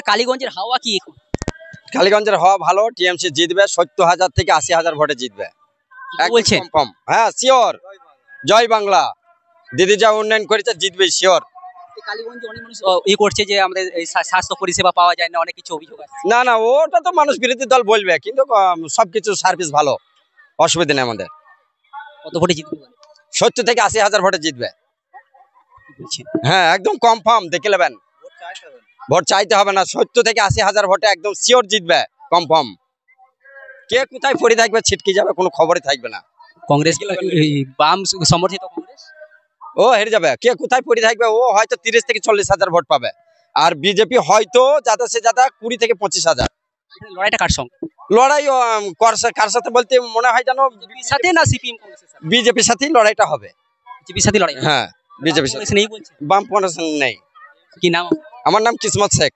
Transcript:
কালীগঞ্জের হাওয়া কি এখন? কালীগঞ্জের হওয়া ভালো, টিএমসি জিতবে 70,000 থেকে 80,000 ভোটে জিতবে বলছেন? কনফার্ম। হ্যাঁ শিওর, জয় বাংলা। দিদি যা উন্নয়ন করেছে জিতবে শিওর। কালীগঞ্জে অনেক মানুষ করছে যে আমাদের এই স্বাস্থ্য পরিষেবা পাওয়া যায় না, অনেক কিছু অভিযোগ আছে। না না, ওটা তো মানুষ বিরোধী দল বলবে, কিন্তু সবকিছু সার্ভিস ভালো, অসুবিধা নেই আমাদের। কত ভোটে জিতবে? 70 থেকে 80,000 ভোটে জিতবে। হ্যাঁ একদম কনফার্ম, দেখে নেবেন। ভোট চাইতে হবে না, 70 থেকে 80,000 ভোটে একদম শিওর জিতবে কনফার্ম। কে কোথায় পড়ে থাকবে, ছিটকে যাবে, কোনো খবরই থাকবে না। কংগ্রেস বাম সমর্থিত কংগ্রেস ও হেরে যাবে, কে কোথায় পড়ে থাকবে, ও হয়তো 30 থেকে 40,000 ভোট পাবে। আর বিজেপি হয়তো যাদা সে যাদা 20 থেকে 25,000। লড়াইটা কার সঙ্গে? লড়াই কার সাথে বলতে মনে হয় যেন সাথে না সিপিএম কংগ্রেসের সাথে? বিজেপির সাথেই লড়াইটা হবে। বিজেপির সাথে লড়াই? হ্যাঁ বিজেপির সাথে। নেই বলছে? বাম পনেশন নেই। কি নাম? আমার নাম কিসমত শেখ।